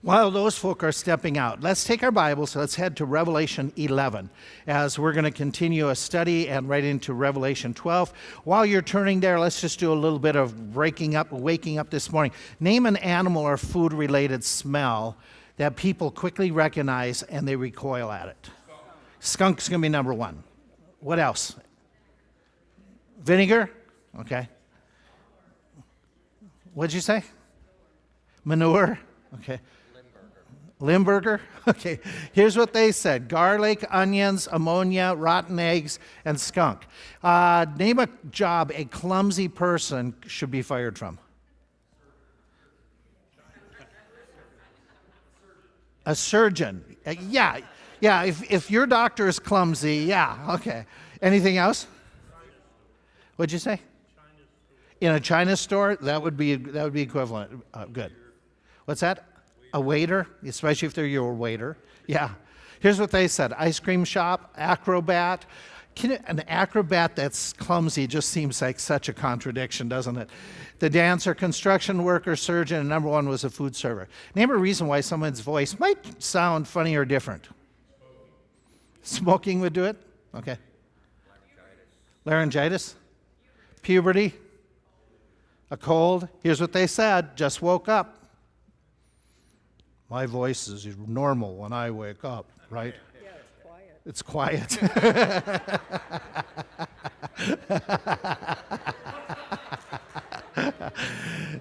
While those folk are stepping out, let's take our Bibles, let's head to Revelation 11, as we're going to continue a study and right into Revelation 12. While you're turning there, let's just do a little bit of waking up this morning. Name an animal or food-related smell that people quickly recognize and they recoil at it. Skunk's going to be number one. What else? Vinegar? Okay. What'd you say? Manure? Okay. Limburger? Okay. Here's what they said. Garlic, onions, ammonia, rotten eggs, and skunk. Name a job a clumsy person should be fired from. A surgeon. Yeah. If your doctor is clumsy, yeah. Okay. Anything else? What'd you say? In a China store, that would be equivalent. Good. What's that? A waiter, especially if they're your waiter. Yeah. Here's what they said. Ice cream shop, acrobat. An acrobat that's clumsy just seems like such a contradiction, doesn't it? The dancer, construction worker, surgeon, and number one was a food server. Name a reason why someone's voice might sound funny or different. Smoking would do it? Okay. Laryngitis? Puberty? A cold? Here's what they said. Just woke up. My voice is normal when I wake up, right? Yeah, it's quiet.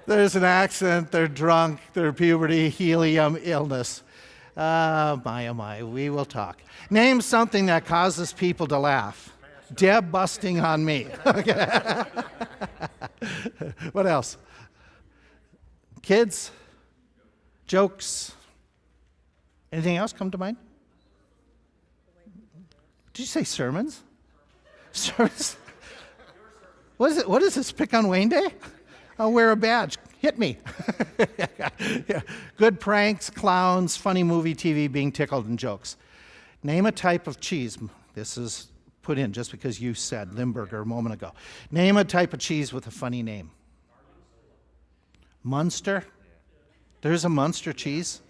There's an accent, they're drunk, they're puberty, helium, illness. My, we will talk. Name something that causes people to laugh. Deb busting on me. Okay. What else? Kids? Jokes? Anything else come to mind? Did you say sermons? Sermons? What is it? What is this? Pick on Wayne Day? I'll wear a badge. Hit me. Yeah. Good pranks, clowns, funny movie, TV, being tickled, and jokes. Name a type of cheese. This is put in just because you said Limburger a moment ago. Name a type of cheese with a funny name. Munster? There's a Munster cheese?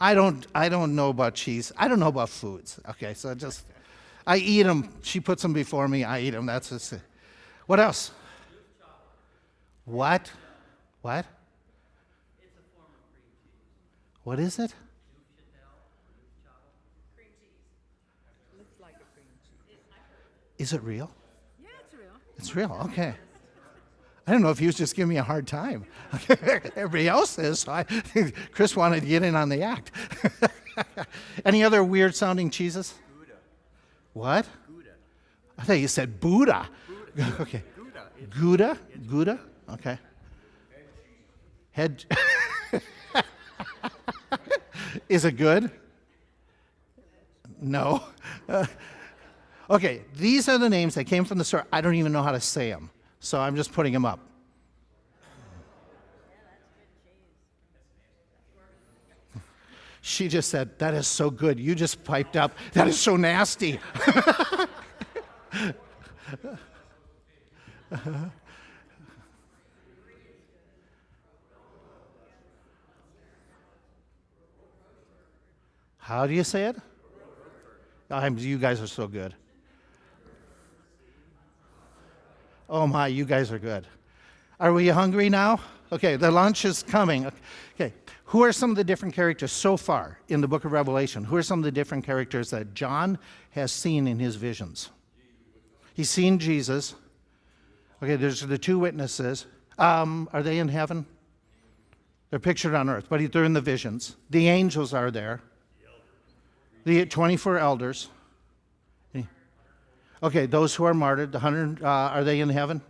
I don't know about cheese. I don't know about foods. Okay, so I eat them. She puts them before me. I eat them. That's just it. What else? What? What? It's a form of cream cheese. What is it? Cream cheese. Looks like a cream cheese. Is it real? Yeah, it's real. It's real. Okay. I don't know if he was just giving me a hard time. Everybody else is. So Chris wanted to get in on the act. Any other weird sounding cheeses? Gouda. What? Gouda. I thought you said Buddha. Gouda. Okay. Gouda. Gouda? Gouda? Okay. Head. Is it good? No. Okay, these are the names that came from the store. I don't even know how to say them. So I'm just putting them up. She just said, that is so good. You just piped up, that is so nasty. How do you say it? You guys are so good. Oh my, you guys are good. Are we hungry now? Okay, the lunch is coming. Okay, who are some of the different characters so far in the book of Revelation? Who are some of the different characters that John has seen in his visions? He's seen Jesus. Okay, there's the two witnesses. Are they in heaven? They're pictured on earth, but they're in the visions. The angels are there. The 24 elders. Okay, those who are martyred, the 100, are they in heaven?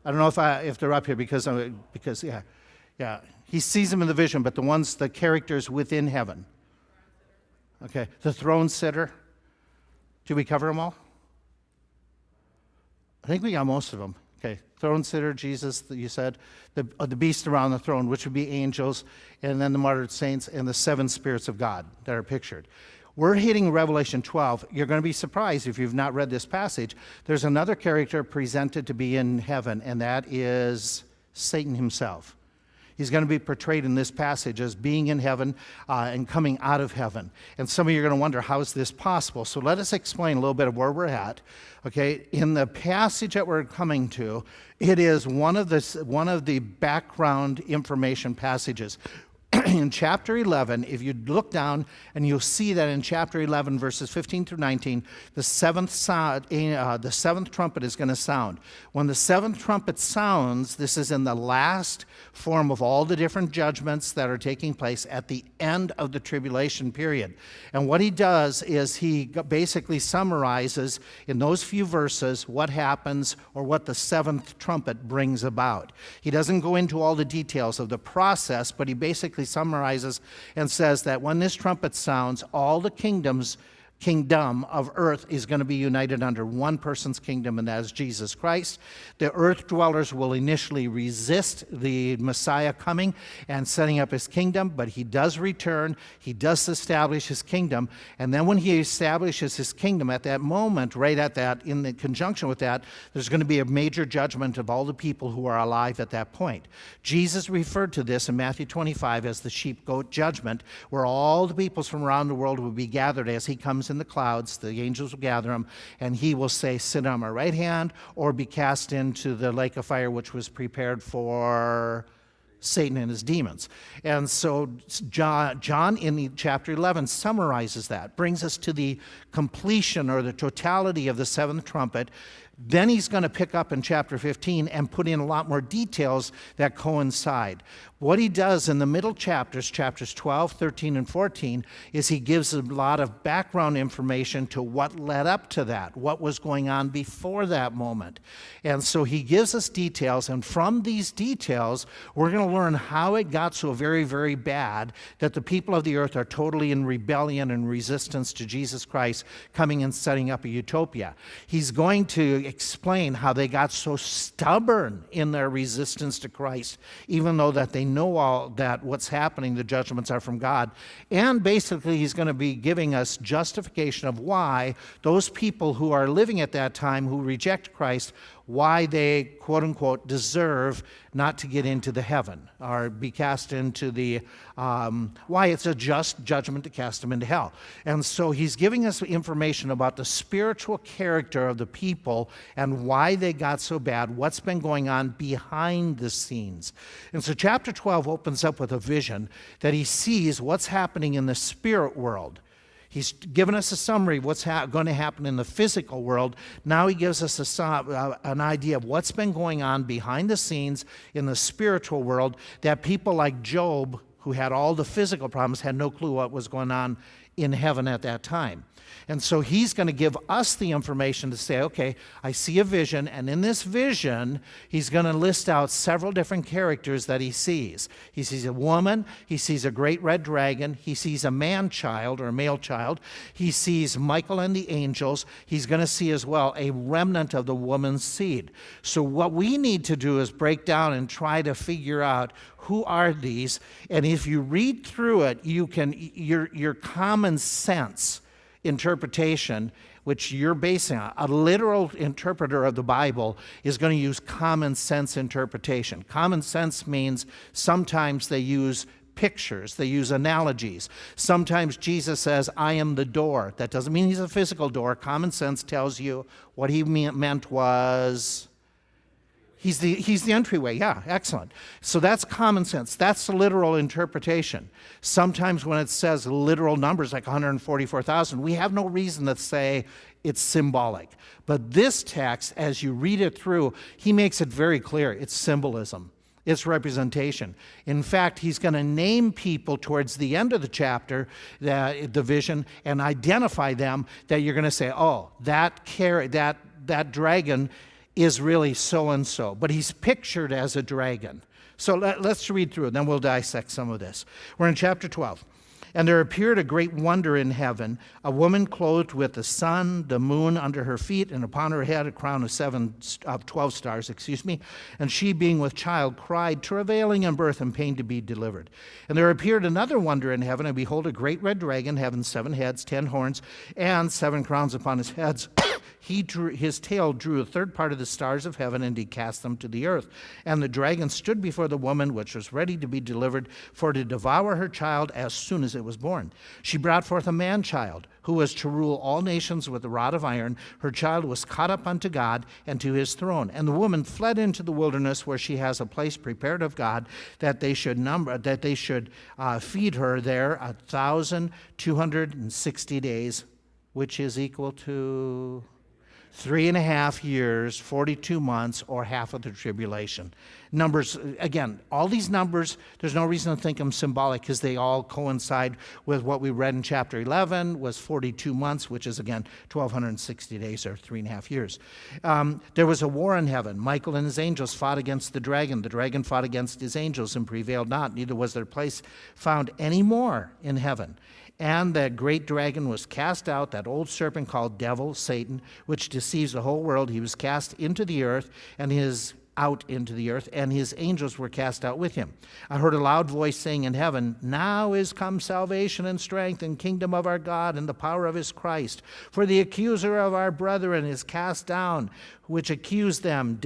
I don't know if they're up here because yeah, he sees them in the vision, but the characters within heaven. Okay, the throne sitter. Did we cover them all? I think we got most of them. Okay, throne sitter, Jesus, you said, the beast around the throne, which would be angels, and then the martyred saints and the seven spirits of God that are pictured. We're hitting Revelation 12. You're going to be surprised if you've not read this passage. There's another character presented to be in heaven, and that is Satan himself. He's going to be portrayed in this passage as being in heaven and coming out of heaven. And some of you are going to wonder, how is this possible? So let us explain a little bit of where we're at. Okay, in the passage that we're coming to, it is one of the background information passages. In chapter 11, if you look down and you'll see that in chapter 11, verses 15 through 19, the seventh trumpet is going to sound. When the seventh trumpet sounds, this is in the last form of all the different judgments that are taking place at the end of the tribulation period. And what he does is he basically summarizes in those few verses what happens or what the seventh trumpet brings about. He doesn't go into all the details of the process, but he basically summarizes and says that when this trumpet sounds, all the kingdom of earth is going to be united under one person's kingdom, and that is Jesus Christ. The earth dwellers will initially resist the Messiah coming and setting up his kingdom, but he does return. He does establish his kingdom. And then when he establishes his kingdom, at that moment, right at that, in the conjunction with that, there's going to be a major judgment of all the people who are alive at that point. Jesus referred to this in Matthew 25 as the sheep-goat judgment, where all the peoples from around the world will be gathered as he comes in the clouds. The angels will gather them, and he will say, sit on my right hand, or be cast into the lake of fire, which was prepared for Satan and his demons. And so John in chapter 11 summarizes that, brings us to the completion or the totality of the seventh trumpet. Then he's going to pick up in chapter 15 and put in a lot more details that coincide. What he does in the middle chapters, chapters 12, 13, and 14, is he gives a lot of background information to what led up to that, what was going on before that moment. And so he gives us details, and from these details, we're going to learn how it got so very, very bad that the people of the earth are totally in rebellion and resistance to Jesus Christ coming and setting up a utopia. He's going to explain how they got so stubborn in their resistance to Christ, even though that they know all that what's happening, the judgments are from God. And basically, he's going to be giving us justification of why those people who are living at that time who reject Christ, why they, quote unquote, deserve not to get into the heaven or be cast into the, why it's a just judgment to cast them into hell. And so he's giving us information about the spiritual character of the people and why they got so bad, what's been going on behind the scenes. And so chapter 12 opens up with a vision that he sees what's happening in the spirit world. He's given us a summary of what's going to happen in the physical world. Now he gives us an idea of what's been going on behind the scenes in the spiritual world, that people like Job, who had all the physical problems, had no clue what was going on in heaven at that time. And so he's going to give us the information to say, okay, I see a vision, and in this vision, he's going to list out several different characters that he sees. He sees a woman, he sees a great red dragon, he sees a man-child or a male child, he sees Michael and the angels, he's going to see as well a remnant of the woman's seed. So what we need to do is break down and try to figure out who are these, and if you read through it, you can, your common sense interpretation, which you're basing on, a literal interpreter of the Bible is going to use common sense interpretation. Common sense means sometimes they use pictures, they use analogies. Sometimes Jesus says, I am the door. That doesn't mean he's a physical door. Common sense tells you what he meant was he's the entryway. Yeah, excellent. So that's common sense. That's the literal interpretation. Sometimes when it says literal numbers like 144,000, we have no reason to say it's symbolic. But this text, as you read it through, he makes it very clear. It's symbolism. It's representation. In fact, he's going to name people towards the end of the chapter, the vision, and identify them that you're going to say, oh, that dragon is really so-and-so, but he's pictured as a dragon. So let's read through it, then we'll dissect some of this. We're in chapter 12. And there appeared a great wonder in heaven, a woman clothed with the sun, the moon under her feet, and upon her head a crown of 12 stars, And she, being with child, cried, travailing in birth and pain to be delivered. And there appeared another wonder in heaven, and behold, a great red dragon, having 7 heads, 10 horns, and 7 crowns upon his heads, his tail drew a third part of the stars of heaven, and he cast them to the earth. And the dragon stood before the woman, which was ready to be delivered, for to devour her child as soon as it was born. She brought forth a man-child, who was to rule all nations with a rod of iron. Her child was caught up unto God and to his throne. And the woman fled into the wilderness, where she has a place prepared of God, that they should feed her there 1,260 days, which is equal to 3.5 years, 42 months, or half of the tribulation. Numbers, again, all these numbers, there's no reason to think them symbolic, because they all coincide with what we read in chapter 11, was 42 months, which is, again, 1,260 days, or 3.5 years. There was a war in heaven. Michael and his angels fought against the dragon. The dragon fought against his angels and prevailed not. Neither was their place found any more in heaven. And the great dragon was cast out, that old serpent called devil, Satan, which deceives the whole world. He was cast into the earth, and his angels were cast out with him. I heard a loud voice saying in heaven, "Now is come salvation and strength and kingdom of our God and the power of his Christ. For the accuser of our brethren is cast down, which accused them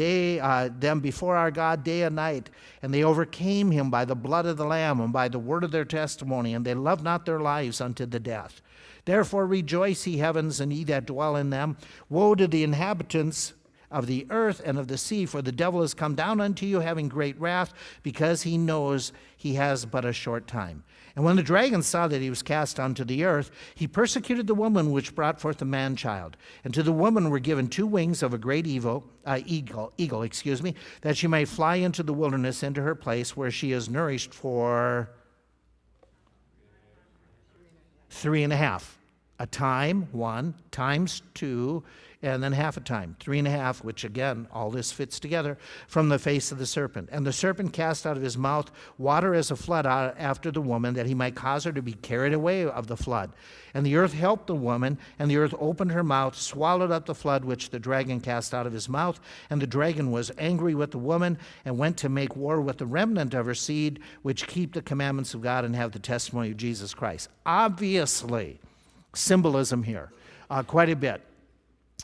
before our God day and night. And they overcame him by the blood of the Lamb and by the word of their testimony, and they loved not their lives unto the death. Therefore rejoice, ye heavens, and ye that dwell in them. Woe to the inhabitants of the earth and of the sea, for the devil is come down unto you, having great wrath, because he knows he has but a short time. And when the dragon saw that he was cast unto the earth, he persecuted the woman which brought forth the man-child. And to the woman were given 2 wings of a great eagle, that she might fly into the wilderness, into her place, where she is nourished for 3.5. A time, 1, times 2, and then half a time, 3.5, which again, all this fits together, from the face of the serpent. And the serpent cast out of his mouth water as a flood after the woman, that he might cause her to be carried away of the flood. And the earth helped the woman, and the earth opened her mouth, swallowed up the flood which the dragon cast out of his mouth. And the dragon was angry with the woman, and went to make war with the remnant of her seed, which keep the commandments of God and have the testimony of Jesus Christ. Obviously, symbolism here, quite a bit.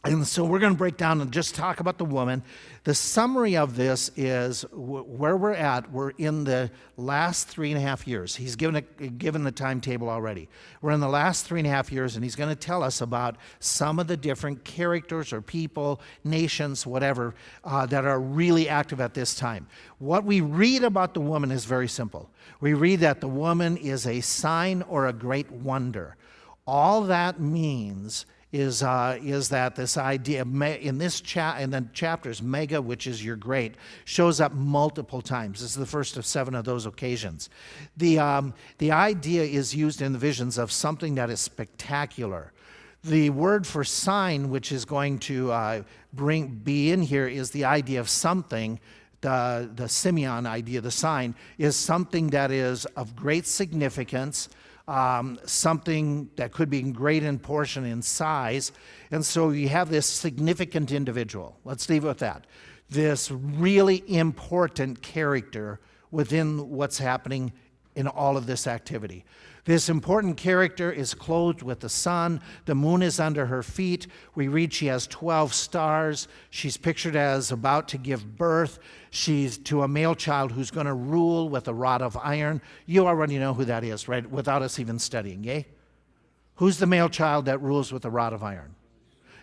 And so we're going to break down and just talk about the woman. The summary of this is where we're at. We're in the last 3.5 years. He's given the timetable already. We're in the last 3.5 years, and he's going to tell us about some of the different characters or people, nations, whatever, that are really active at this time. What we read about the woman is very simple. We read that the woman is a sign or a great wonder. All that means is that this idea in the chapters, mega, which is your great, shows up multiple times. This is the first of 7 of those occasions. The idea is used in the visions of something that is spectacular. The word for sign, which is going to be in here, is the idea of something. The Simeon idea, the sign, is something that is of great significance, something that could be great in portion, in size. And so you have this significant individual. Let's leave it with that. This really important character within what's happening in all of this activity. This important character is clothed with the sun. The moon is under her feet. We read she has 12 stars. She's pictured as about to give birth. She's to a male child who's going to rule with a rod of iron. You already know who that is, right? Without us even studying, yay? Who's the male child that rules with a rod of iron?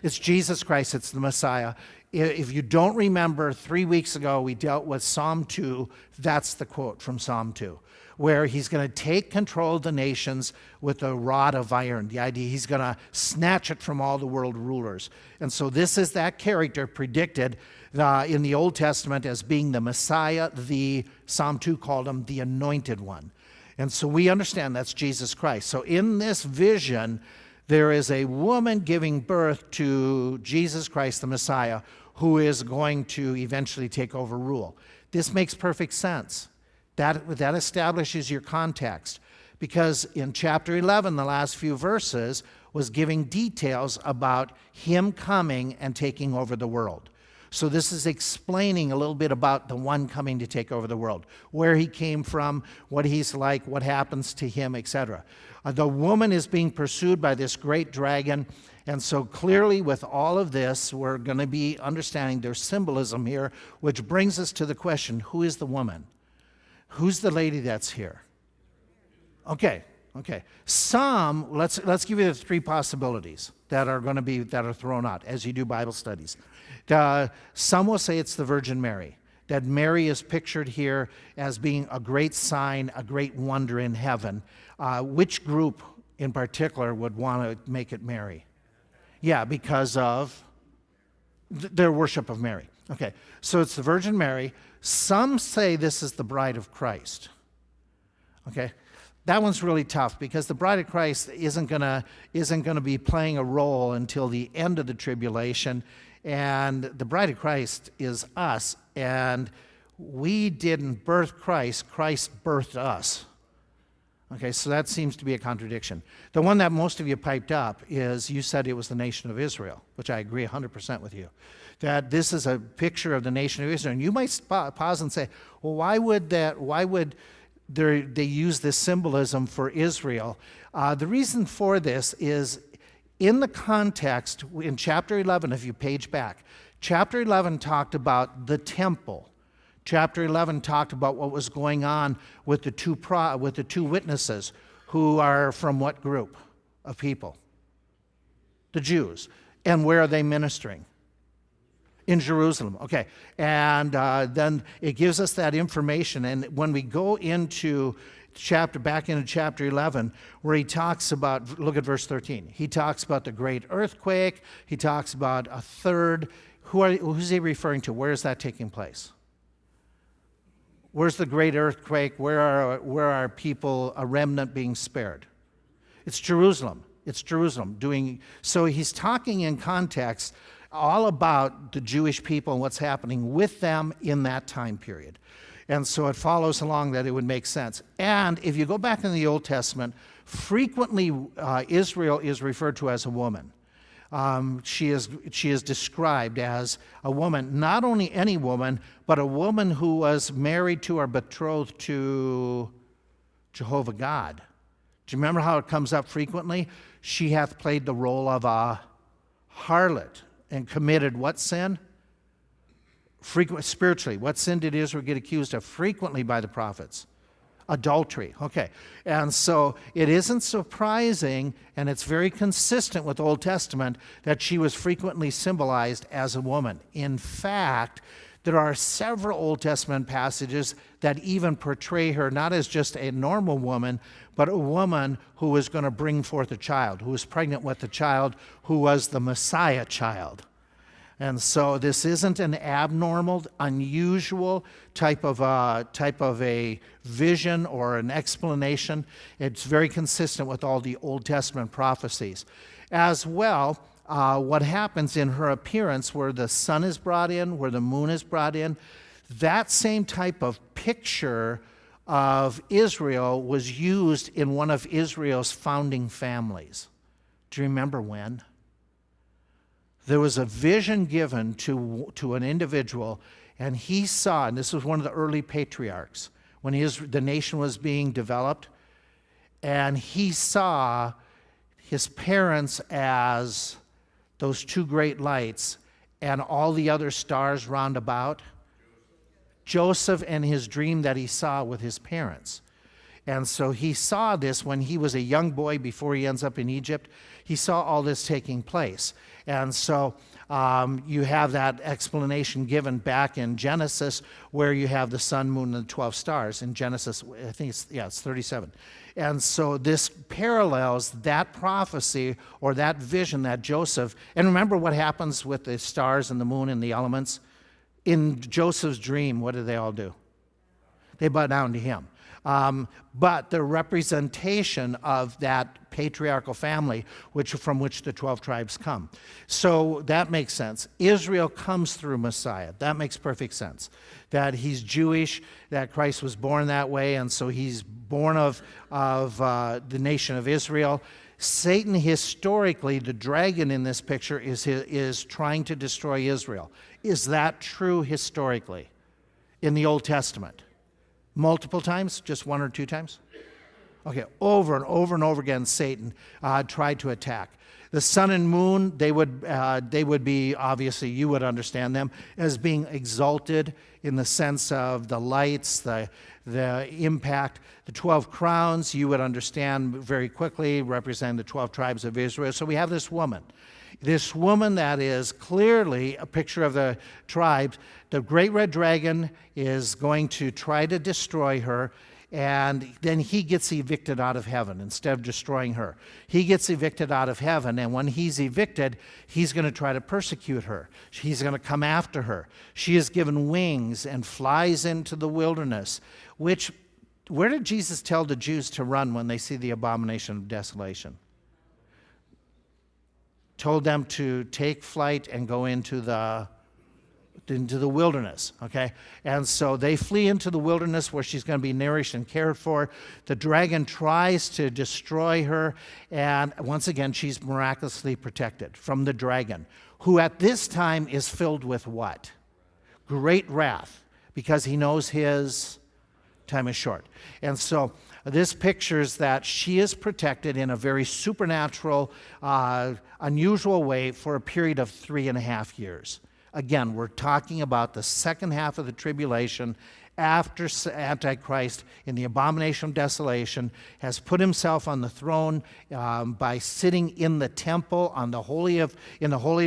It's Jesus Christ. It's the Messiah. If you don't remember, 3 weeks ago we dealt with Psalm 2. That's the quote from Psalm 2, where he's going to take control of the nations with a rod of iron. The idea, he's going to snatch it from all the world rulers. And so this is that character predicted in the Old Testament as being the Messiah. Psalm 2 called him the Anointed One. And so we understand that's Jesus Christ. So in this vision, there is a woman giving birth to Jesus Christ, the Messiah, who is going to eventually take over rule. This makes perfect sense. That establishes your context, because in chapter 11, the last few verses was giving details about him coming and taking over the world. So this is explaining a little bit about the one coming to take over the world, where he came from, what he's like, what happens to him, etc. The woman is being pursued by this great dragon, and so clearly with all of this, we're going to be understanding there's symbolism here, which brings us to the question, who is the woman? Who's the lady that's here? Okay. Let's give you the three possibilities that are thrown out as you do Bible studies. Some will say it's the Virgin Mary, that Mary is pictured here as being a great sign, a great wonder in heaven. Which group in particular would want to make it Mary? Yeah, because of their worship of Mary. Okay, so it's the Virgin Mary. Some say this is the bride of Christ. Okay. That one's really tough because the bride of Christ isn't gonna be playing a role until the end of the tribulation, and the bride of Christ is us, and we didn't birth Christ, Christ birthed us. Okay, so that seems to be a contradiction. The one that most of you piped up is you said it was the nation of Israel, which I agree 100% with you. That this is a picture of the nation of Israel. And you might pause and say, well, why would they use this symbolism for Israel? The reason for this is in the context, in chapter 11, if you page back, chapter 11 talked about the temple. Chapter 11 talked about what was going on with the two witnesses who are from what group of people? The Jews. And where are they ministering? In Jerusalem. Okay. And then it gives us that information. And when we go into back into chapter 11, where he talks about, look at verse 13. He talks about the great earthquake. He talks about a third. Who's he referring to? Where is that taking place? Where's the great earthquake? Where are people, a remnant, being spared? It's Jerusalem. It's Jerusalem. So he's talking in context all about the Jewish people and what's happening with them in that time period. And so it follows along that it would make sense. And if you go back in the Old Testament, frequently Israel is referred to as a woman. She is described as a woman, not only any woman, but a woman who was married to or betrothed to Jehovah God. Do you remember how it comes up frequently? She hath played the role of a harlot and committed what sin? Spiritually. What sin did Israel get accused of frequently by the prophets? Adultery. Okay. And so it isn't surprising, and it's very consistent with the Old Testament, that she was frequently symbolized as a woman. In fact, there are several Old Testament passages that even portray her not as just a normal woman, but a woman who was going to bring forth a child, who was pregnant with a child who was the Messiah child. And so this isn't an abnormal, unusual type of a vision or an explanation. It's very consistent with all the Old Testament prophecies. As well, what happens in her appearance, where the sun is brought in, where the moon is brought in, that same type of picture of Israel was used in one of Israel's founding families. Do you remember when? There was a vision given to an individual, and he saw, and this was one of the early patriarchs, when the nation was being developed, and he saw his parents as those two great lights and all the other stars round about. Joseph and his dream that he saw with his parents. And so he saw this when he was a young boy before he ends up in Egypt. He saw all this taking place. And so you have that explanation given back in Genesis, where you have the sun, moon, and the 12 stars. In Genesis, I think it's 37. And so this parallels that prophecy or that vision that Joseph, and remember what happens with the stars and the moon and the elements? In Joseph's dream, what do they all do? They bow down to him. But the representation of that patriarchal family from which the 12 tribes come. So that makes sense. Israel comes through Messiah. That makes perfect sense. That he's Jewish, that Christ was born that way, and so he's born of the nation of Israel. Satan, historically, the dragon in this picture is trying to destroy Israel. Is that true historically in the Old Testament? Multiple times? Just one or two times? Okay, over and over and over again, Satan tried to attack. The sun and moon, they would be, obviously, you would understand them, as being exalted in the sense of the lights, the impact. The 12 crowns, you would understand very quickly, represent the 12 tribes of Israel. So we have this woman. This woman that is clearly a picture of the tribes. The great red dragon is going to try to destroy her, and then he gets evicted out of heaven instead of destroying her. He gets evicted out of heaven, and when he's evicted, he's going to try to persecute her. He's going to come after her. She is given wings and flies into the wilderness, where did Jesus tell the Jews to run when they see the abomination of desolation? Told them to take flight and go into the wilderness, okay? And so they flee into the wilderness where she's going to be nourished and cared for. The dragon tries to destroy her, and once again, she's miraculously protected from the dragon, who at this time is filled with what? Great wrath, because he knows his time is short. And so this pictures that she is protected in a very supernatural, unusual way for a period of 3.5 years. Again, we're talking about the second half of the tribulation after Antichrist in the abomination of desolation has put himself on the throne by sitting in the temple in the Holy of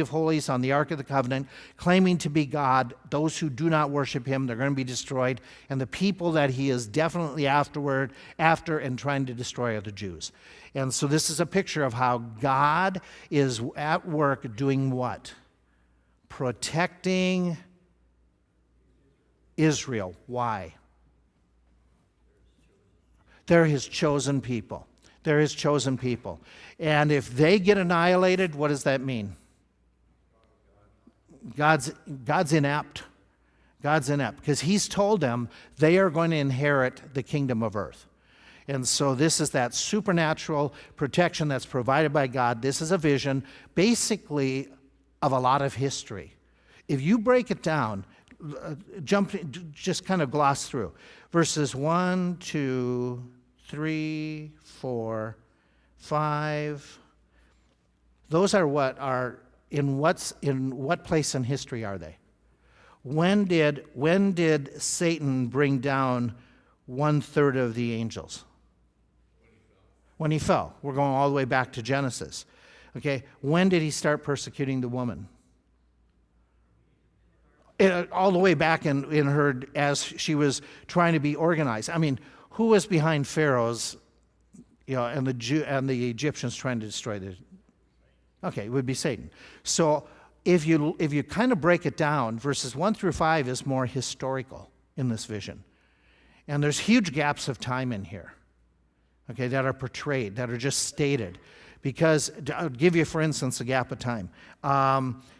Holies on the Ark of the Covenant, claiming to be God. Those who do not worship him, they're going to be destroyed. And the people that he is definitely after and trying to destroy are the Jews. And so this is a picture of how God is at work doing what? Protecting Israel. Why? They're his chosen people. They're his chosen people. And if they get annihilated, what does that mean? God's inept. God's inept, because he's told them they are going to inherit the kingdom of earth. And so this is that supernatural protection that's provided by God. This is a vision, basically, of a lot of history. If you break it down, just kind of gloss through verses 1, 2, 3, 4, 5. Those are in what place in history are they? When did Satan bring down 1/3 of the angels? When he fell. We're going all the way back to Genesis. Okay, when did he start persecuting the woman? All the way back in her, as she was trying to be organized. I mean, who was behind Pharaoh's, and the Egyptians trying to destroy the? Okay, it would be Satan. So if you kind of break it down, verses 1 through 5 is more historical in this vision, and there's huge gaps of time in here, okay, that are portrayed, that are just stated. Because, I'll give you, for instance, a gap of time.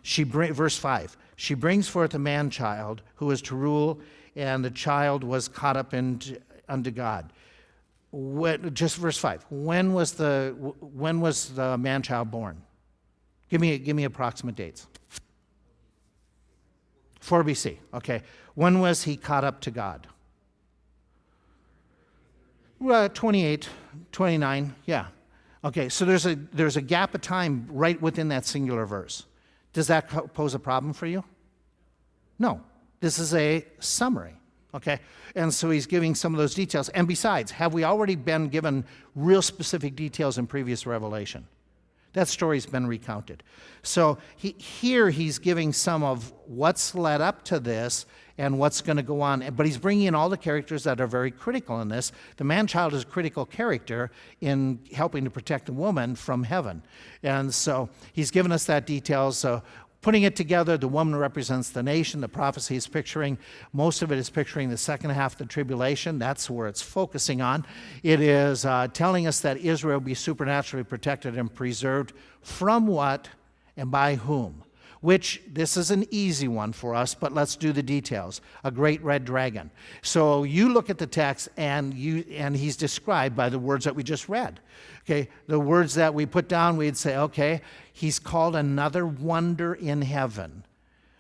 Verse 5, she brings forth a man-child who is to rule, and the child was caught up unto God. Just verse 5, when was the man-child born? Give me approximate dates. 4 BC, okay. When was he caught up to God? 28, 29, yeah. Okay, so there's a gap of time right within that singular verse. Does that pose a problem for you? No. This is a summary, okay? And so he's giving some of those details. And besides, have we already been given real specific details in previous Revelation? That story's been recounted. So here he's giving some of what's led up to this and what's going to go on. But he's bringing in all the characters that are very critical in this. The man-child is a critical character in helping to protect the woman from heaven. And so he's given us that detail. So putting it together, the woman represents the nation. The prophecy is picturing, most of it is picturing the second half of the tribulation. That's where it's focusing on. It is telling us that Israel will be supernaturally protected and preserved from what and by whom? which this is an easy one for us, but let's do the details. A great red dragon. So you look at the text, and he's described by the words that we just read. Okay, the words that we put down, we'd say, okay, he's called another wonder in heaven.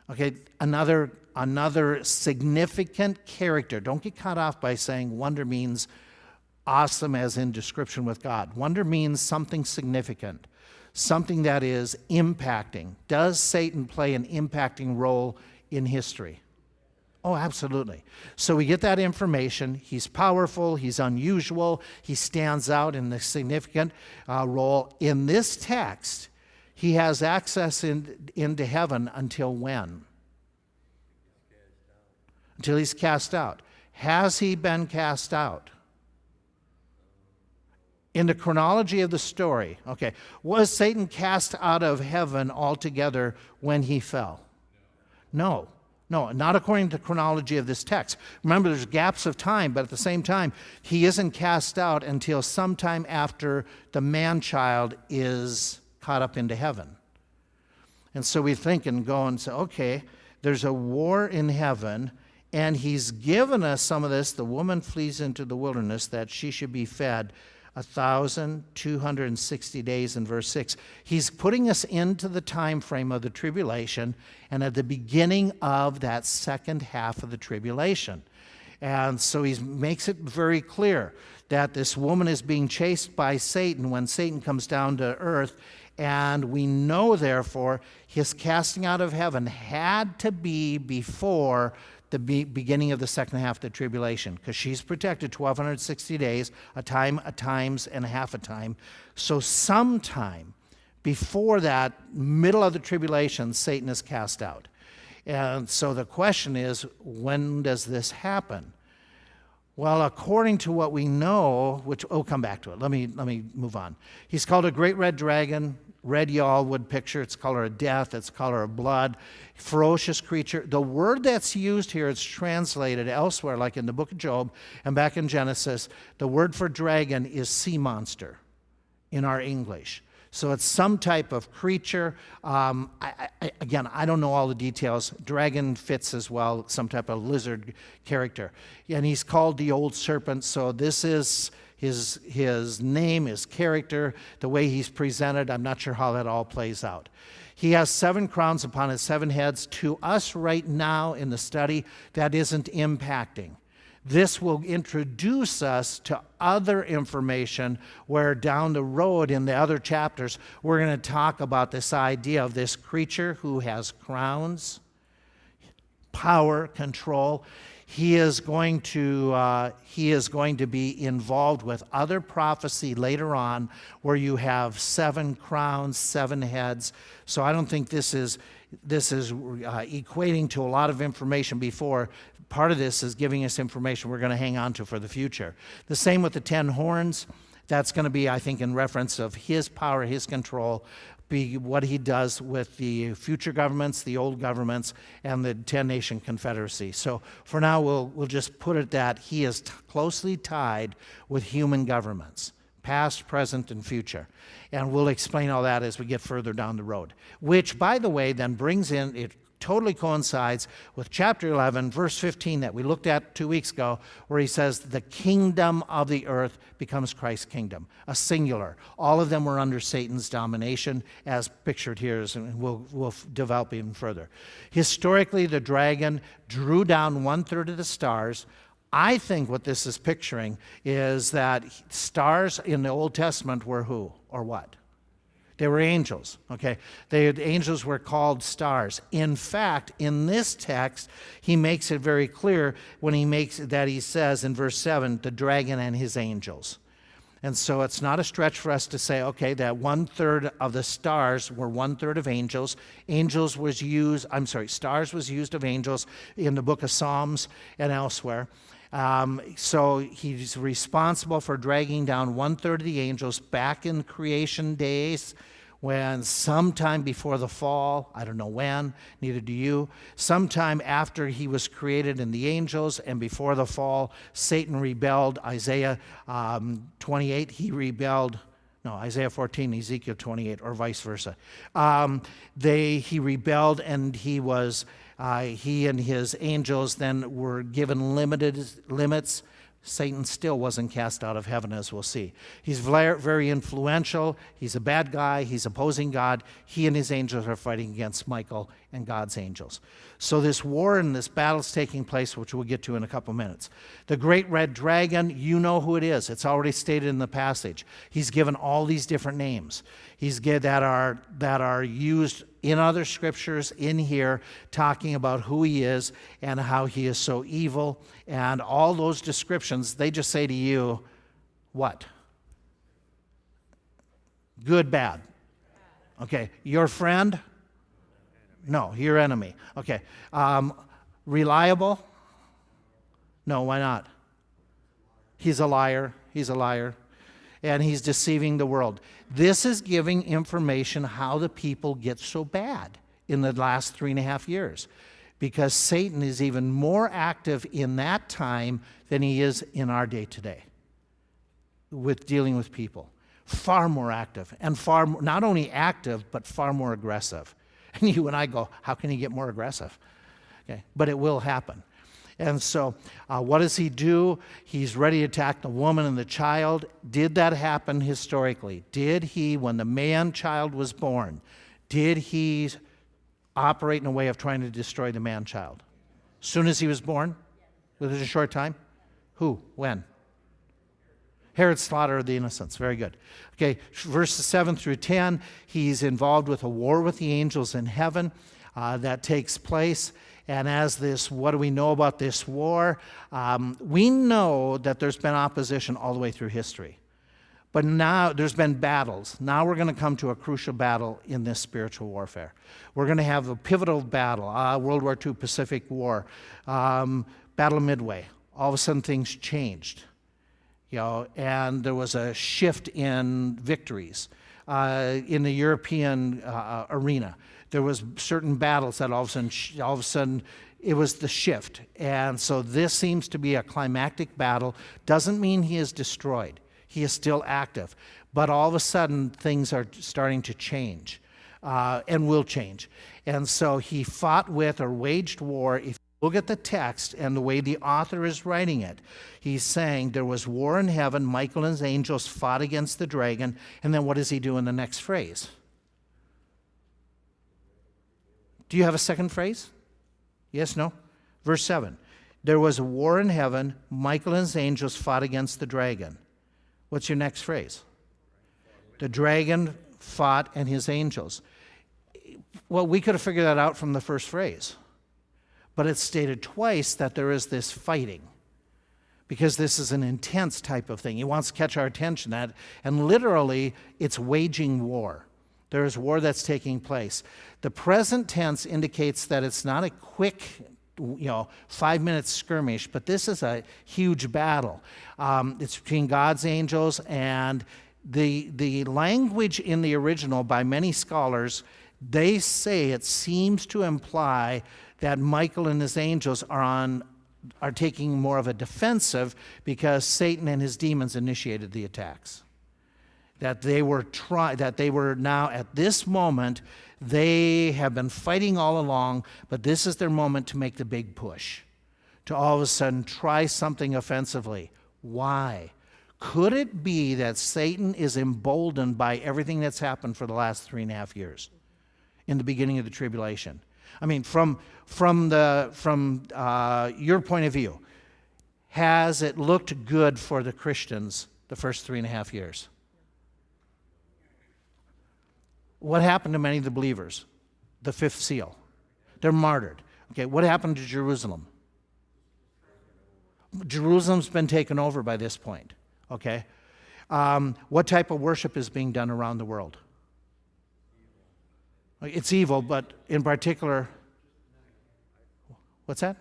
Okay, another significant character. Don't get caught off by saying wonder means awesome as in description with God. Wonder means something significant, something that is impacting. Does Satan play an impacting role in history? Oh, absolutely. So we get that information. He's powerful. He's unusual. He stands out in a significant role. In this text, he has access into heaven until when? Until he's cast out. Has he been cast out? In the chronology of the story, okay, was Satan cast out of heaven altogether when he fell? No, not according to the chronology of this text. Remember, there's gaps of time, but at the same time, he isn't cast out until sometime after the man-child is caught up into heaven. And so we think and go and say, okay, there's a war in heaven, and he's given us some of this. The woman flees into the wilderness that she should be fed 1,260 days in verse 6. He's putting us into the time frame of the tribulation and at the beginning of that second half of the tribulation. And so he makes it very clear that this woman is being chased by Satan when Satan comes down to earth. And we know, therefore, his casting out of heaven had to be before the beginning of the second half of the tribulation, because she's protected 1,260 days, a time, a times, and a half a time. So sometime before that middle of the tribulation, Satan is cast out. And so the question is, when does this happen? Well, according to what we know, which, come back to it. Let me move on. He's called a great red dragon. Red y'all would picture its color of death, its color of blood, ferocious creature. The word that's used here, it's translated elsewhere, like in the book of Job and back in Genesis. The word for dragon is sea monster in our English. So it's some type of creature. Again, I don't know all the details. Dragon fits as well, some type of lizard character. And he's called the old serpent, so this is his name, his character, the way he's presented. I'm not sure how that all plays out. He has 7 crowns upon his 7 heads. To us right now in the study, that isn't impacting. This will introduce us to other information where down the road in the other chapters, we're going to talk about this idea of this creature who has crowns, power, control. He is going to be involved with other prophecy later on where you have 7 crowns, 7 heads. So I don't think this is equating to a lot of information before. Part of this is giving us information we're going to hang on to for the future. The same with the 10 horns. That's going to be, I think, in reference of his power, his control, be what he does with the future governments, the old governments, and the 10-nation confederacy. So for now, we'll just put it that he is closely tied with human governments, past, present, and future. And we'll explain all that as we get further down the road, which, by the way, then brings in, it totally coincides with chapter 11, verse 15 that we looked at 2 weeks ago, where he says the kingdom of the earth becomes Christ's kingdom, a singular. All of them were under Satan's domination, as pictured here, and we'll develop even further. Historically, the dragon drew down 1/3 of the stars. I think what this is picturing is that stars in the Old Testament were who or what? They were angels, okay? The angels were called stars. In fact, in this text, he makes it very clear when he says in verse 7, the dragon and his angels. And so it's not a stretch for us to say, okay, that 1/3 of the stars were 1/3 of angels. Stars was used of angels in the book of Psalms and elsewhere. So he's responsible for dragging down 1/3 of the angels back in creation days, when sometime before the fall, I don't know when, neither do you, sometime after he was created in the angels and before the fall, Satan rebelled. Isaiah 28, he rebelled No, Isaiah 14, Ezekiel 28, or vice versa. He rebelled, and he and his angels then were given limits. Satan still wasn't cast out of heaven, as we'll see. He's very influential. He's a bad guy. He's opposing God. He and his angels are fighting against Michael and God's angels. So this war and this battle is taking place, which we'll get to in a couple minutes. The great red dragon, you know who it is. It's already stated in the passage. He's given all these different names that are used in other scriptures in here, talking about who he is and how he is so evil. And all those descriptions, they just say to you, what? Good, bad. Okay, your friend? No, your enemy. Okay. Reliable? No, why not? He's a liar. He's a liar. And he's deceiving the world. This is giving information how the people get so bad in the last 3.5 years. Because Satan is even more active in that time than he is in our day today with dealing with people. Far more active, and not only active, but far more aggressive. And you and I go, how can he get more aggressive? Okay, but it will happen. And so what does he do? He's ready to attack the woman and the child. Did that happen historically? Did he, when the man-child was born, did he operate in a way of trying to destroy the man-child? As soon as he was born? Within a short time? Who? When? Herod's slaughter of the innocents. Very good. Okay, verses 7 through 10, he's involved with a war with the angels in heaven that takes place. And what do we know about this war? We know that there's been opposition all the way through history. But now there's been battles. Now we're going to come to a crucial battle in this spiritual warfare. We're going to have a pivotal battle, World War II Pacific War, Battle of Midway. All of a sudden things changed. And there was a shift in victories in the European arena. There was certain battles that all of a sudden, it was the shift. And so this seems to be a climactic battle. Doesn't mean he is destroyed. He is still active. But all of a sudden, things are starting to change and will change. And so he fought with or waged war. If you look at the text and the way the author is writing it, he's saying there was war in heaven. Michael and his angels fought against the dragon. And then what does he do in the next phrase? Do you have a second phrase? Yes, no? Verse 7. There was a war in heaven. Michael and his angels fought against the dragon. What's your next phrase? The dragon fought and his angels. Well, we could have figured that out from the first phrase. But it's stated twice that there is this fighting. Because this is an intense type of thing. He wants to catch our attention. And literally, it's waging war. There is war that's taking place. The present tense indicates that it's not a quick, 5-minute skirmish, but this is a huge battle. It's between God's angels, and the language in the original by many scholars, they say it seems to imply that Michael and his angels are taking more of a defensive because Satan and his demons initiated the attacks. That they were now at this moment, they have been fighting all along, but this is their moment to make the big push, to all of a sudden try something offensively. Why? Could it be that Satan is emboldened by everything that's happened for the last 3.5 years in the beginning of the tribulation? I mean, from your point of view, has it looked good for the Christians the first 3.5 years? What happened to many of the believers? The fifth seal. They're martyred. Okay, what happened to Jerusalem? Jerusalem's been taken over by this point. Okay? What type of worship is being done around the world? It's evil, but in particular, what's that?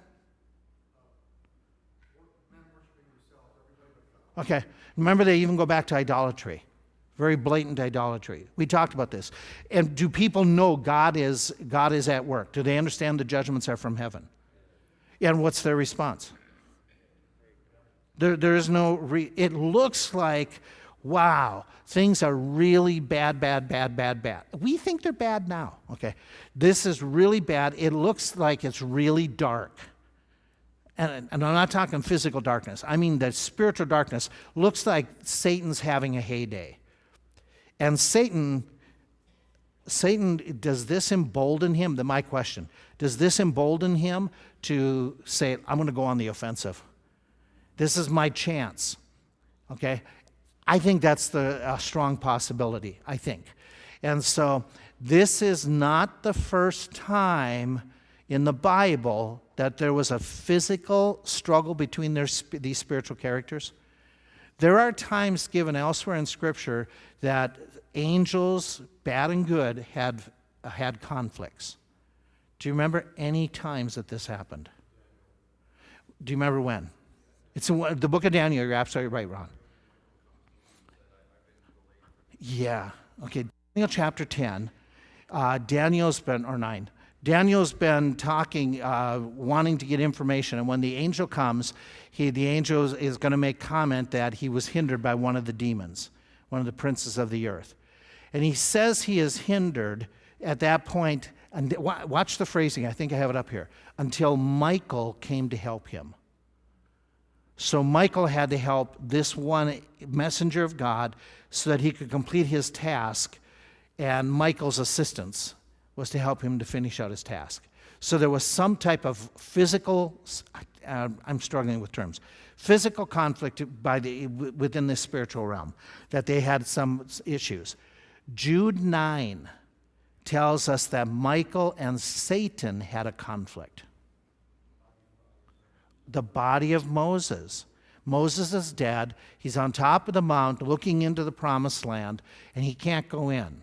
Okay. Remember, they even go back to idolatry. Very blatant idolatry. We talked about this. And do people know God is at work? Do they understand the judgments are from heaven? Yeah, and what's their response? There is no... it looks like wow, things are really bad, bad, bad, bad, bad. We think they're bad now, okay? This is really bad. It looks like it's really dark. And I'm not talking physical darkness. I mean the spiritual darkness looks like Satan's having a heyday. And Satan, does this embolden him? My question, does this embolden him to say, I'm going to go on the offensive? This is my chance, okay? I think that's a strong possibility, I think. And so this is not the first time in the Bible that there was a physical struggle between these spiritual characters. There are times given elsewhere in Scripture that angels, bad and good, had conflicts. Do you remember any times that this happened? Do you remember when? It's in the book of Daniel. You're absolutely right, Ron. Yeah. Okay. Daniel chapter 10. Daniel's been, or 9. Daniel's been talking, wanting to get information, and when the angel comes, the angel is going to make comment that he was hindered by one of the demons, one of the princes of the earth. And he says he is hindered at that point, and watch the phrasing, I think I have it up here, until Michael came to help him. So Michael had to help this one messenger of God so that he could complete his task, and Michael's assistance was to help him to finish out his task. So there was some type of physical, I'm struggling with terms, physical conflict within the spiritual realm, that they had some issues. Jude 9 tells us that Michael and Satan had a conflict. The body of Moses. Moses is dead. He's on top of the mount looking into the promised land, and he can't go in.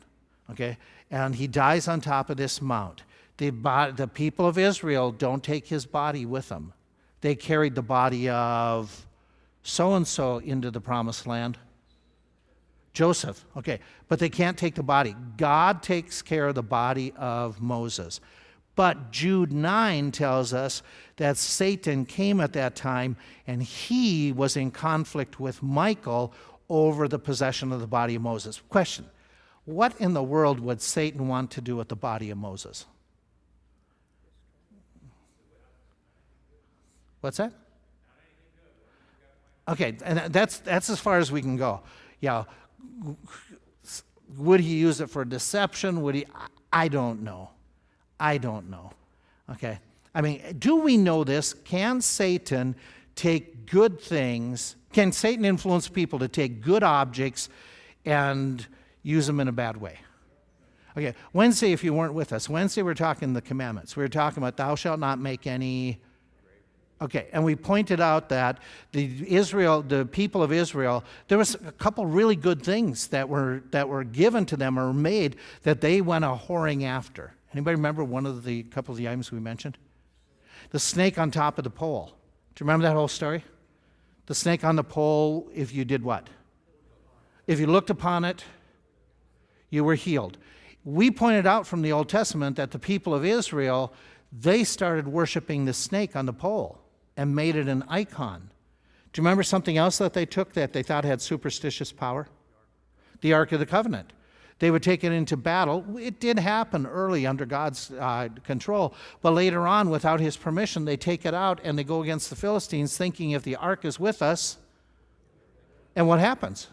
Okay? And he dies on top of this mount. The people of Israel don't take his body with them. They carried the body of so-and-so into the promised land. Joseph, okay. But they can't take the body. God takes care of the body of Moses. But Jude 9 tells us that Satan came at that time, and he was in conflict with Michael over the possession of the body of Moses. Question. What in the world would Satan want to do with the body of Moses? What's that? Okay, and that's as far as we can go. Yeah, would he use it for deception? Would he? I don't know. I don't know. Okay, I mean, do we know this? Can Satan take good things? Can Satan influence people to take good objects and use them in a bad way? Okay, Wednesday, if you weren't with us, Wednesday we're talking the commandments. We were talking about thou shalt not make any. Okay, and we pointed out that the people of Israel, there was a couple really good things that were given to them or made that they went a whoring after. Anybody remember one of the couple of the items we mentioned? The snake on top of the pole. Do you remember that whole story? The snake on the pole, if you did what? If you looked upon it, you were healed. We pointed out from the Old Testament that the people of Israel, they started worshiping the snake on the pole and made it an icon. Do you remember something else that they took that they thought had superstitious power? The Ark of the Covenant. They would take it into battle. It did happen early under God's control, but later on, without his permission, they take it out and they go against the Philistines thinking if the Ark is with us, and what happens?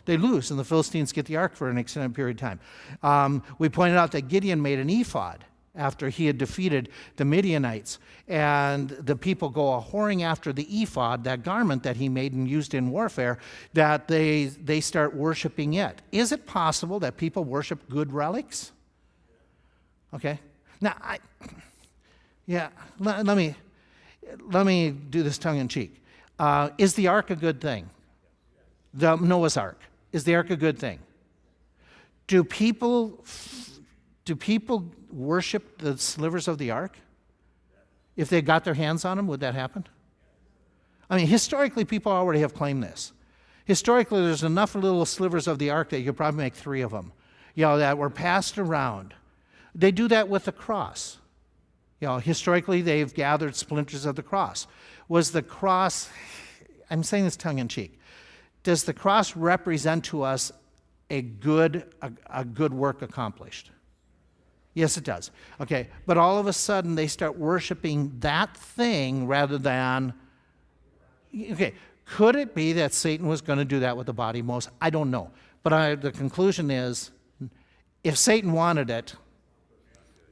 They lose, and the Philistines get the ark for an extended period of time. We pointed out that Gideon made an ephod after he had defeated the Midianites, and the people go a-whoring after the ephod, that garment that he made and used in warfare, that they start worshiping it. Is it possible that people worship good relics? Okay. Now, let me do this tongue-in-cheek. Is the ark a good thing? The Noah's Ark. Is the ark a good thing? Do people worship the slivers of the ark? If they got their hands on them, would that happen? I mean, historically, people already have claimed this. Historically, there's enough little slivers of the ark that you could probably make 3 of them, that were passed around. They do that with the cross. Historically, they've gathered splinters of the cross. Was the cross, I'm saying this tongue-in-cheek, does the cross represent to us a good work accomplished? Yes, it does. Okay, but all of a sudden they start worshiping that thing rather than, okay, could it be that Satan was going to do that with the body most? I don't know. But the conclusion is, if Satan wanted it,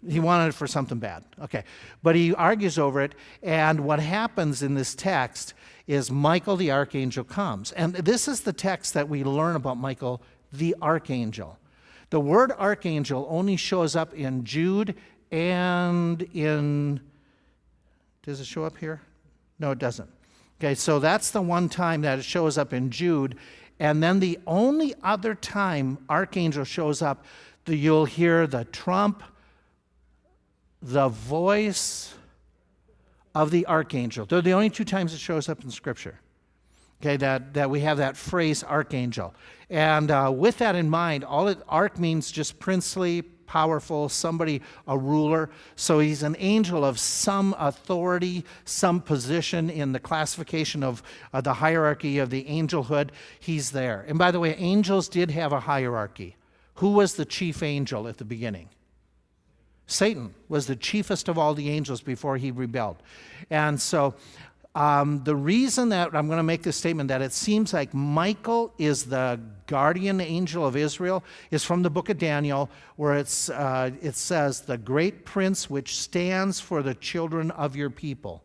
he wanted it for something bad. Okay, but he argues over it, and what happens in this text is Michael the archangel comes. And this is the text that we learn about Michael the archangel. The word archangel only shows up in Jude and in, does it show up here? No, it doesn't. Okay, so that's the one time that it shows up in Jude. And then the only other time archangel shows up, you'll hear the trump, the voice of the archangel. They're the only two times it shows up in Scripture. Okay, that we have that phrase archangel. And with that in mind, arch means just princely, powerful, somebody, a ruler. So he's an angel of some authority, some position in the classification of the hierarchy of the angelhood. He's there. And by the way, angels did have a hierarchy. Who was the chief angel at the beginning? Satan was the chiefest of all the angels before he rebelled. And so the reason that I'm going to make this statement that it seems like Michael is the guardian angel of Israel is from the book of Daniel, where it says, the great prince which stands for the children of your people.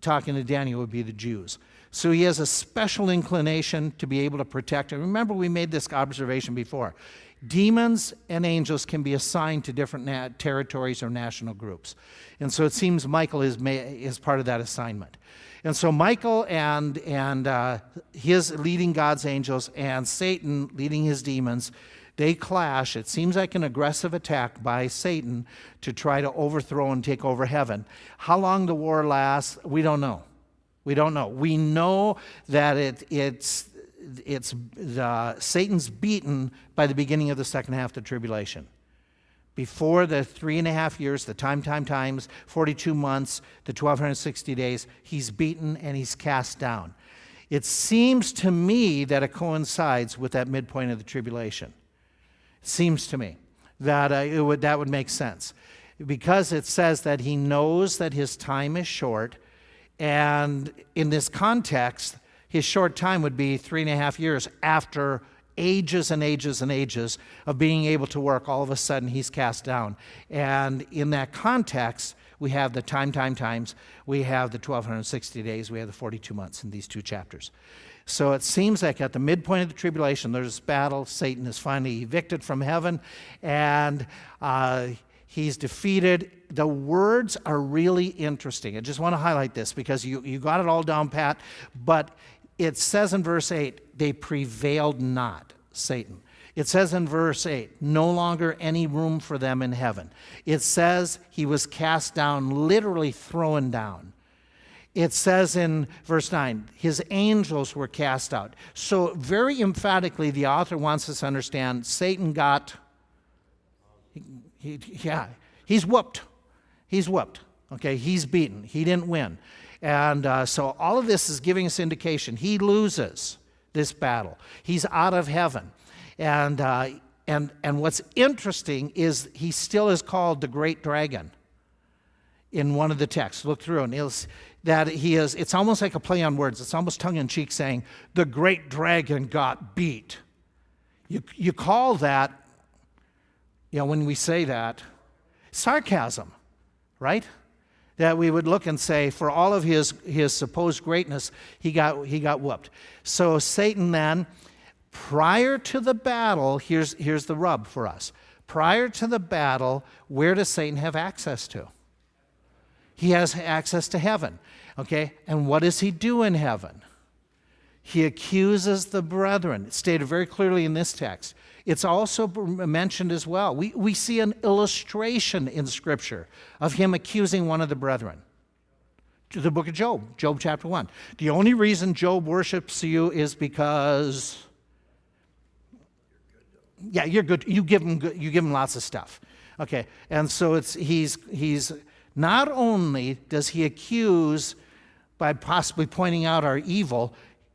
Talking to Daniel would be the Jews. So he has a special inclination to be able to protect. And remember, we made this observation before. Demons and angels can be assigned to different territories or national groups. And so it seems Michael is part of that assignment. And so Michael and his leading God's angels and Satan leading his demons, they clash. It seems like an aggressive attack by Satan to try to overthrow and take over heaven. How long the war lasts, we don't know. We don't know. We know that Satan's beaten by the beginning of the second half of the tribulation. Before the 3.5 years, the times, 42 months, the 1,260 days, he's beaten and he's cast down. It seems to me that it coincides with that midpoint of the tribulation. It seems to me that that would make sense. Because it says that he knows that his time is short, and in this context, his short time would be 3.5 years after ages and ages and ages of being able to work. All of a sudden, he's cast down. And in that context, we have the times, we have the 1,260 days, we have the 42 months in these two chapters. So it seems like at the midpoint of the tribulation, there's this battle. Satan is finally evicted from heaven, and he's defeated. The words are really interesting. I just want to highlight this because you got it all down pat, but it says in verse 8, they prevailed not, Satan. It says in verse 8, no longer any room for them in heaven. It says he was cast down, literally thrown down. It says in verse 9, his angels were cast out. So very emphatically, the author wants us to understand Satan got, he's whooped. He's whooped. Okay, he's beaten. He didn't win. And so all of this is giving us indication. He loses this battle. He's out of heaven. And what's interesting is he still is called the great dragon in one of the texts. Look through and it's almost like a play on words. It's almost tongue-in-cheek saying, the great dragon got beat. You call that, when we say that, sarcasm, right? That we would look and say, for all of his supposed greatness, he got whooped. So Satan then, prior to the battle, here's the rub for us. Prior to the battle, where does Satan have access to? He has access to heaven. Okay? And what does he do in heaven? He accuses the brethren. It's stated very clearly in this text. It's also mentioned as well. We see an illustration in Scripture of him accusing one of the brethren. The book of Job, Job chapter 1. The only reason Job worships you is because, you're good. You give him lots of stuff. Okay, and so he's not only does he accuse by possibly pointing out our evil,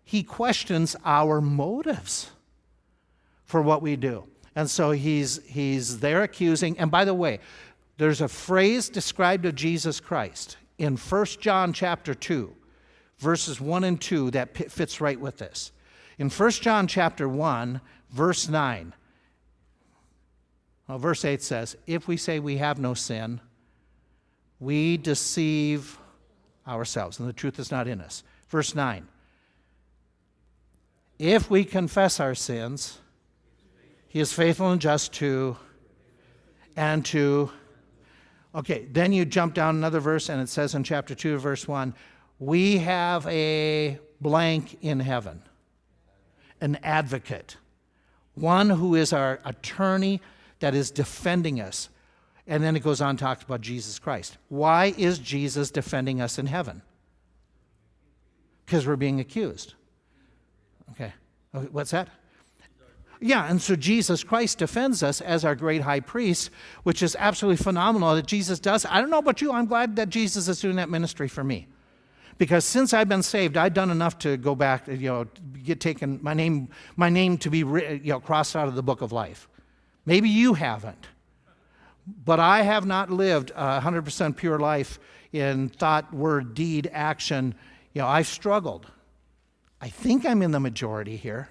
he questions our motives for what we do. And so he's there accusing. And by the way, there's a phrase described of Jesus Christ in 1 John chapter 2, verses 1 and 2 that fits right with this. In 1 John chapter 1, verse 9, well, verse 8 says, if we say we have no sin, we deceive ourselves, and the truth is not in us. Verse 9, if we confess our sins, he is faithful and just to, okay, then you jump down another verse, and it says in chapter 2, verse 1, we have a blank in heaven, an advocate, one who is our attorney that is defending us. And then it goes on and talks about Jesus Christ. Why is Jesus defending us in heaven? Because we're being accused. Okay, what's that? Yeah, and so Jesus Christ defends us as our great high priest, which is absolutely phenomenal that Jesus does. I don't know about you, I'm glad that Jesus is doing that ministry for me. Because since I've been saved, I've done enough to go back, get taken, my name to be crossed out of the book of life. Maybe you haven't. But I have not lived a 100% pure life in thought, word, deed, action. I've struggled. I think I'm in the majority here.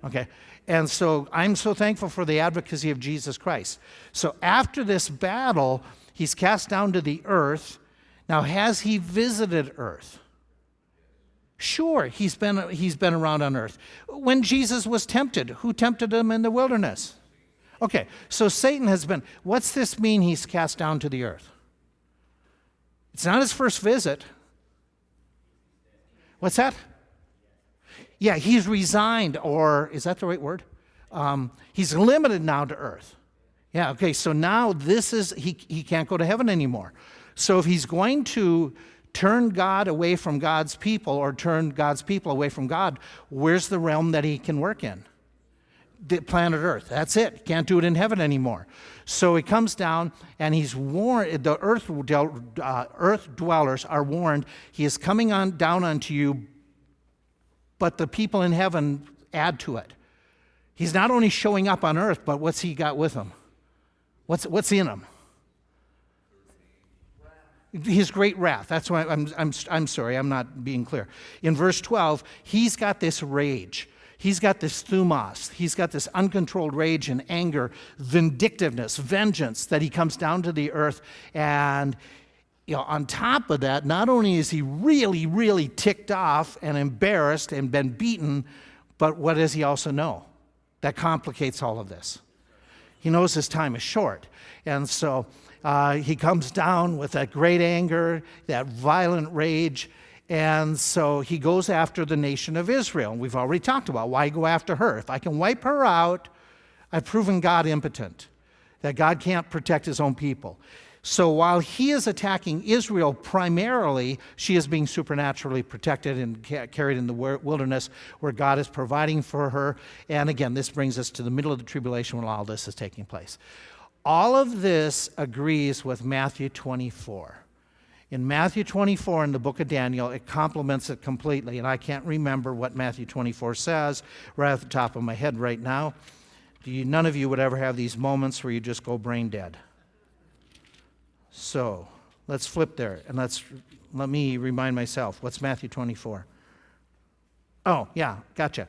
Okay. And so I'm so thankful for the advocacy of Jesus Christ. So after this battle, he's cast down to the earth. Now, has he visited earth? Sure, he's been around on earth. When Jesus was tempted, who tempted him in the wilderness? Okay, so Satan has been, what's this mean he's cast down to the earth? It's not his first visit. What's that? Yeah, he's resigned, or is that the right word? He's limited now to earth. Yeah, okay, so now he can't go to heaven anymore. So if he's going to turn God away from God's people or turn God's people away from God, where's the realm that he can work in? The planet Earth. That's it. He can't do it in heaven anymore. So he comes down and he's warned, the earth dwellers are warned, he is coming down unto you, but the people in heaven add to it. He's not only showing up on earth, but what's he got with him? What's in him? His great wrath. That's why I'm sorry, I'm not being clear. In verse 12, he's got this rage. He's got this thumos. He's got this uncontrolled rage and anger, vindictiveness, vengeance that he comes down to the earth. And on top of that, not only is he really, really ticked off and embarrassed and been beaten, but what does he also know? That complicates all of this. He knows his time is short. And so he comes down with that great anger, that violent rage. And so he goes after the nation of Israel. And we've already talked about why go after her. If I can wipe her out, I've proven God impotent, that God can't protect his own people. So while he is attacking Israel primarily, she is being supernaturally protected and carried in the wilderness where God is providing for her. And again, this brings us to the middle of the tribulation when all this is taking place. All of this agrees with Matthew 24. In Matthew 24 in the book of Daniel, it complements it completely. And I can't remember what Matthew 24 says right off the top of my head right now. None of you would ever have these moments where you just go brain dead. So let's flip there and let me remind myself. What's Matthew 24? Oh, yeah, gotcha.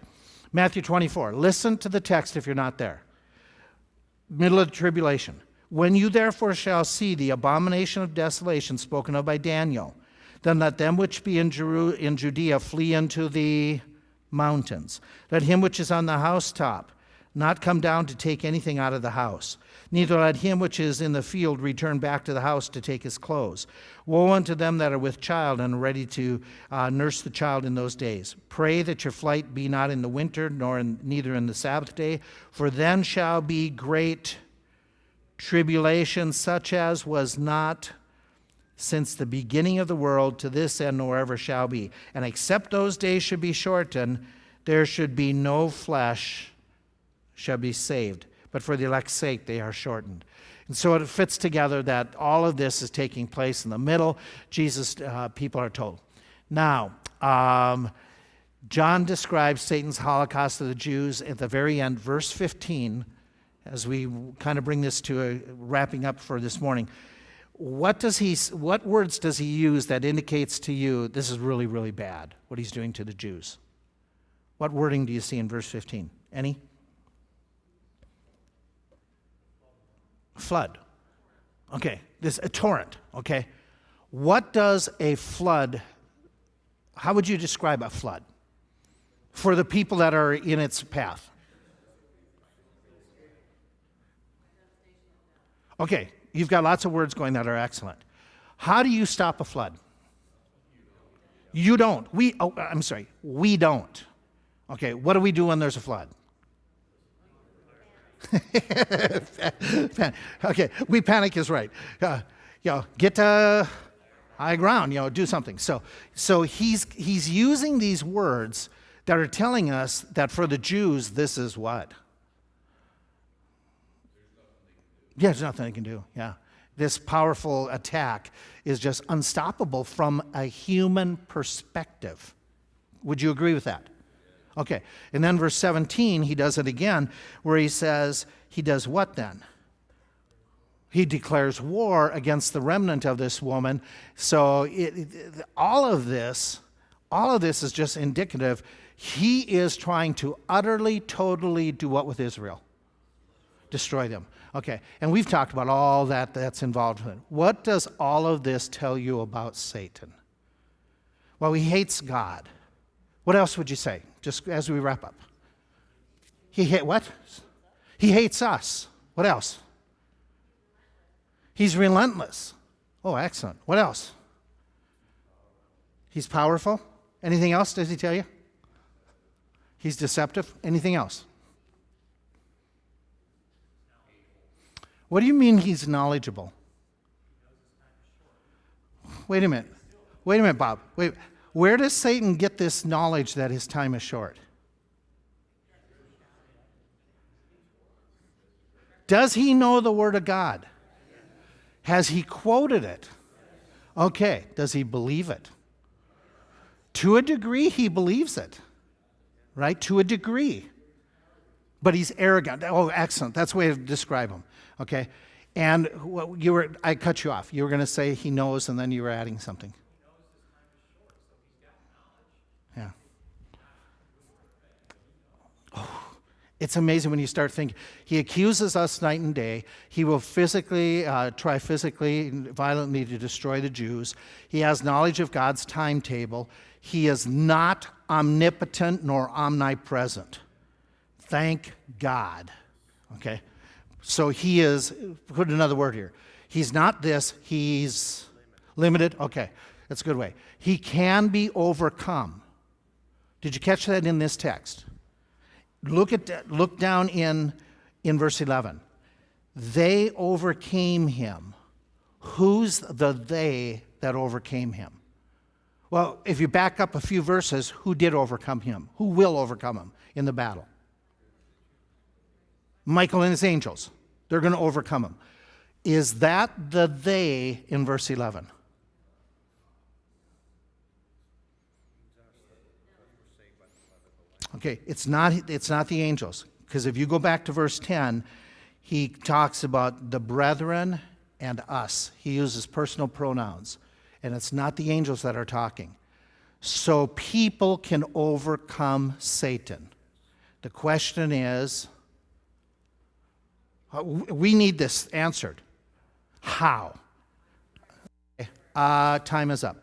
Matthew 24. Listen to the text if you're not there. Middle of the tribulation. When you therefore shall see the abomination of desolation spoken of by Daniel, then let them which be in Judea flee into the mountains. Let him which is on the housetop not come down to take anything out of the house. Neither let him which is in the field return back to the house to take his clothes. Woe unto them that are with child and ready to nurse the child in those days. Pray that your flight be not in the winter, neither in the Sabbath day, for then shall be great tribulation, such as was not since the beginning of the world to this end, nor ever shall be. And except those days should be shortened, there should be no flesh shall be saved. But for the elect's sake, they are shortened. And so it fits together that all of this is taking place in the middle. Jesus, people are told. Now, John describes Satan's holocaust of the Jews at the very end, verse 15, as we kind of bring this to a wrapping up for this morning. What words does he use that indicates to you this is really, really bad, what he's doing to the Jews? What wording do you see in verse 15? Any? Flood. Okay, a torrent, okay? What does a flood, how would you describe a flood for the people that are in its path? Okay, you've got lots of words going that are excellent. How do you stop a flood? You don't. We don't. Okay, what do we do when there's a flood? Okay, we panic is right. Get to high ground, do something. So he's using these words that are telling us that for the Jews, this is what? Yeah, there's nothing they can do, yeah. This powerful attack is just unstoppable from a human perspective. Would you agree with that? Okay, and then verse 17, he does it again, where he says, he does what then? He declares war against the remnant of this woman. So all of this is just indicative. He is trying to utterly, totally do what with Israel? Destroy them. Okay, and we've talked about all that's involved with it. What does all of this tell you about Satan? Well, he hates God. What else would you say, just as we wrap up? What? He hates us. What else? He's relentless. Oh, excellent. What else? He's powerful. Anything else does he tell you? He's deceptive. Anything else? What do you mean he's knowledgeable? Wait a minute, Bob. Wait. Where does Satan get this knowledge that his time is short? Does he know the Word of God? Has he quoted it? Okay. Does he believe it? To a degree, he believes it. Right? To a degree. But he's arrogant. Oh, excellent. That's the way to describe him. Okay? And I cut you off. You were going to say he knows, and then you were adding something. Yeah. Oh, it's amazing when you start thinking. He accuses us night and day. He will try physically, violently to destroy the Jews. He has knowledge of God's timetable. He is not omnipotent nor omnipresent. Thank God. Okay? So he is, put another word here. He's not this, he's limited. Okay, that's a good way. He can be overcome. Did you catch that in this text? Look down in verse 11. They overcame him. Who's the they that overcame him? Well, if you back up a few verses, who did overcome him? Who will overcome him in the battle? Michael and his angels. They're going to overcome him. Is that the they in verse 11? Okay, it's not the angels. Because if you go back to verse 10, he talks about the brethren and us. He uses personal pronouns. And it's not the angels that are talking. So people can overcome Satan. The question is, we need this answered. How? Time is up.